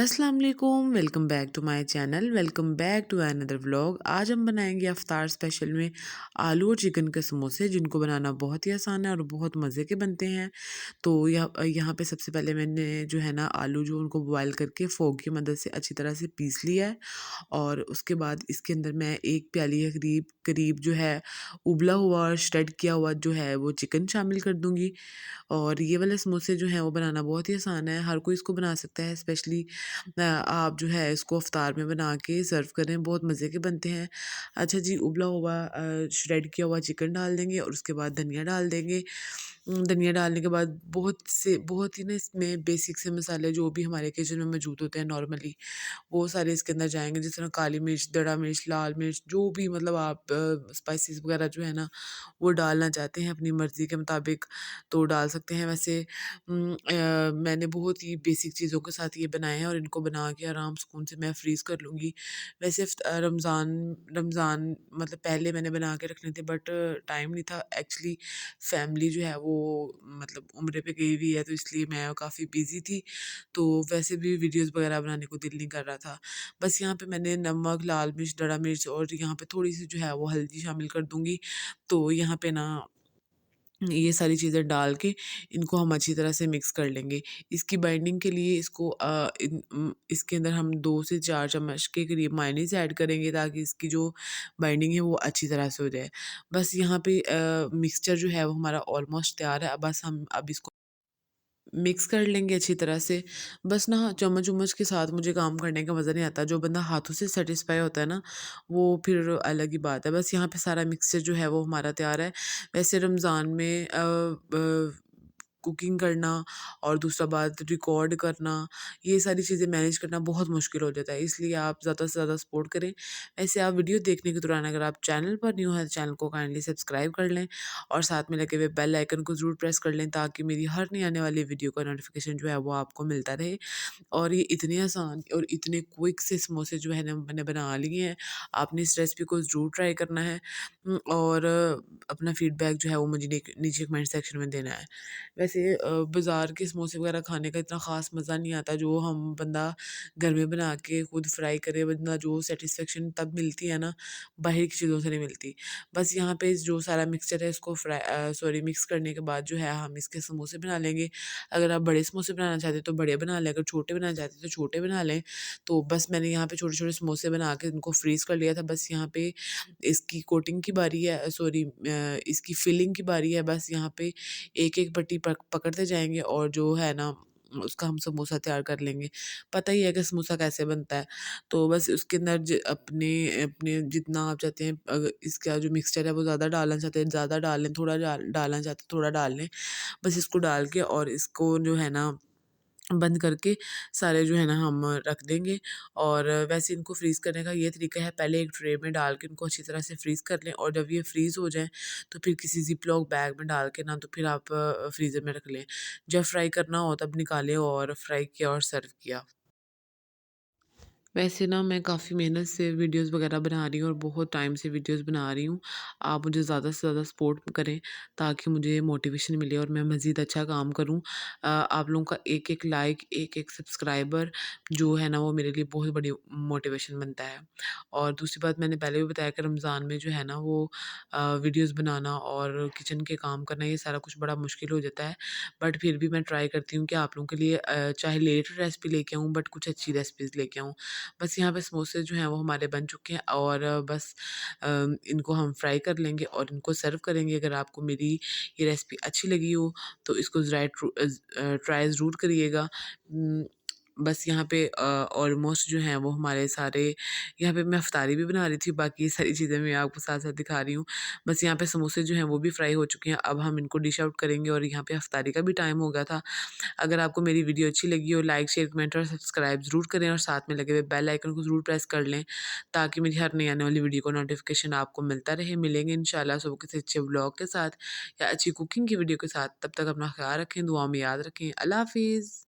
अस्सलाम वालेकुम, welcome back to my channel, welcome back to another vlog. आज हम बनाएंगे अफ्तार स्पेशल में आलू और चिकन के समोसे, जिनको बनाना बहुत ही आसान है और बहुत मज़े के बनते हैं। तो यहाँ पे सबसे पहले मैंने जो है ना आलू जो उनको बॉयल करके फ़ोक की मदद से अच्छी तरह से पीस लिया है। और उसके बाद इसके अंदर मैं 1 प्याली के करीब करीब जो है उबला हुआ और श्रेड किया हुआ जो है वो चिकन शामिल कर दूँगी। और ये वाले समोसे जो हैं वो बनाना बहुत ही आसान है, हर कोई इसको बना सकता है। स्पेशली आप जो है इसको इफ्तार में बना के सर्व करें, बहुत मज़े के बनते हैं। अच्छा जी, उबला हुआ श्रेड किया हुआ चिकन डाल देंगे और उसके बाद धनिया डाल देंगे। धनिया डालने के बाद बहुत ही ना इसमें बेसिक से मसाले जो भी हमारे किचन में मौजूद होते हैं नॉर्मली, वो सारे इसके अंदर जाएँगे। जिस तरह काली मिर्च, दड़ा मिर्च, लाल मिर्च, जो भी मतलब आप स्पाइसेस वगैरह जो है ना वो डालना चाहते हैं अपनी मर्ज़ी के मुताबिक तो डाल सकते हैं। वैसे मैंने बहुत ही बेसिक चीज़ों के साथ ये बनाए हैं और इनको बना के आराम सुकून से मैं फ्रीज़ कर लूँगी। वैसे रमज़ान रमज़ान मतलब पहले मैंने बना के रखने थे, बट टाइम नहीं था एक्चुअली। फैमिली जो है वो मतलब उम्रे पे गई हुई है, तो इसलिए मैं काफ़ी बिज़ी थी। तो वैसे भी वीडियोज़ वगैरह बनाने को दिल नहीं कर रहा था। बस यहाँ पे मैंने नमक, लाल मिर्च, दड़ा मिर्च और यहाँ पे थोड़ी-सी जो है वो हल्दी शामिल कर दूँगी। तो यहाँ पे ना ये सारी चीज़ें डाल के इनको हम अच्छी तरह से मिक्स कर लेंगे। इसकी बाइंडिंग के लिए इसके अंदर हम 2 से 4 चम्मच के करीब मायोनीज़ ऐड करेंगे, ताकि इसकी जो बाइंडिंग है वो अच्छी तरह से हो जाए। बस यहाँ पे मिक्सचर जो है वो हमारा ऑलमोस्ट तैयार है। अब इसको मिक्स कर लेंगे अच्छी तरह से। बस ना चम्मच-वम्मच के साथ मुझे काम करने का मज़ा नहीं आता। जो बंदा हाथों से सैटिस्फाई होता है ना, वो फिर अलग ही बात है। बस यहाँ पे सारा मिक्सचर जो है वो हमारा तैयार है। वैसे रमज़ान में कुकिंग करना और दूसरा बात रिकॉर्ड करना, ये सारी चीज़ें मैनेज करना बहुत मुश्किल हो जाता है। इसलिए आप ज़्यादा से ज़्यादा सपोर्ट करें। ऐसे आप वीडियो देखने के दौरान अगर आप चैनल पर न्यू हैं, तो चैनल को काइंडली सब्सक्राइब कर लें और साथ में लगे हुए बेल आइकन को ज़रूर प्रेस कर लें, ताकि मेरी हर नई आने वाली वीडियो का नोटिफिकेशन जो है वो आपको मिलता रहे। और ये इतने आसान और इतने क्विक से समोसे जो है ना मैंने बना लिए हैं। आपने इस रेसिपी को ज़रूर ट्राई करना है। और अपना फीडबैक जो है वो मुझे नीचे कमेंट सेक्शन में देना है। वैसे बाज़ार के समोसे वगैरह खाने का इतना ख़ास मज़ा नहीं आता, जो हम बंदा घर में बना के खुद फ्राई करे, बंदा जो सेटिस्फेक्शन तब मिलती है ना, बाहर की चीज़ों से नहीं मिलती। बस यहाँ पे जो सारा मिक्सचर है इसको मिक्स करने के बाद जो है हम इसके समोसे बना लेंगे। अगर आप बड़े समोसे बनाना चाहते हैं तो बड़े बना लें, अगर छोटे बनाना चाहते हैं तो छोटे बना लें। तो बस मैंने यहाँ पे छोटे-छोटे समोसे बना के उनको फ्रीज़ कर लिया था। बस यहाँ पे इसकी कोटिंग की बारी है, इसकी फिलिंग की बारी है। बस यहाँ पे एक-एक पट्टी पकड़ते जाएँगे और जो है ना उसका हम समोसा तैयार कर लेंगे। पता ही है कि समोसा कैसे बनता है। तो बस उसके अंदर अपने अपने जितना आप चाहते हैं, इसका जो मिक्सचर है वो ज़्यादा डालना चाहते हैं ज़्यादा डाल लें, थोड़ा डालना चाहते हैं थोड़ा डाल लें। बस इसको डाल के और इसको जो है ना बंद करके सारे जो है ना हम रख देंगे। और वैसे इनको फ्रीज़ करने का ये तरीका है, पहले एक ट्रे में डाल के इनको अच्छी तरह से फ्रीज़ कर लें, और जब ये फ्रीज़ हो जाएँ तो फिर किसी ज़िप-लॉक बैग में डाल के ना तो फिर आप फ्रीज़र में रख लें। जब फ्राई करना हो तब निकालें और फ्राई किया और सर्व किया। वैसे ना मैं काफ़ी मेहनत से वीडियोज़ वगैरह बना रही हूँ और बहुत टाइम से वीडियोज़ बना रही हूँ। आप मुझे ज़्यादा से ज़्यादा सपोर्ट करें, ताकि मुझे मोटिवेशन मिले और मैं मज़ीद अच्छा काम करूँ। आप लोगों का एक-एक लाइक, एक-एक सब्सक्राइबर जो है ना वो मेरे लिए बहुत बड़ी मोटिवेशन बनता है। और दूसरी बात, मैंने पहले भी बताया कि रमज़ान में जो है ना वो वीडियोज़ बनाना और किचन के काम करना, ये सारा कुछ बड़ा मुश्किल हो जाता है। बट फिर भी मैं ट्राई करती हूँ कि आप लोगों के लिए चाहे लेट रेसिपी लेके आऊँ, बट कुछ अच्छी रेसिपीज़ लेके आऊँ। बस यहाँ पे समोसे जो हैं वो हमारे बन चुके हैं, और बस इनको हम फ्राई कर लेंगे और इनको सर्व करेंगे। अगर आपको मेरी ये रेसिपी अच्छी लगी हो तो इसको ट्राई ज़रूर करिएगा। बस यहाँ पे ऑलमोस्ट जो हैं वो हमारे सारे, यहाँ पे मैं अफ़्तारी भी बना रही थी, बाकी ये सारी चीज़ें मैं आपको साथ-साथ दिखा रही हूँ। बस यहाँ पे समोसे जो हैं वो भी फ्राई हो चुके हैं, अब हम इनको डिश आउट करेंगे और यहाँ पे अफ़्तारी का भी टाइम हो गया था। अगर आपको मेरी वीडियो अच्छी लगी हो, लाइक, शेयर, कमेंट और सब्सक्राइब ज़रूर करें, और साथ में लगे हुए बेल आइकन को ज़रूर प्रेस कर लें, ताकि मेरी हर नई आने वाली वीडियो का नोटिफिकेशन आपको मिलता रहे। मिलेंगे इंशाल्लाह सुबह किसी अच्छे व्लॉग के साथ या अच्छी कुकिंग की वीडियो के साथ। तब तक अपना ख्याल रखें, दुआ में याद रखें। अल्लाह हाफ़िज़।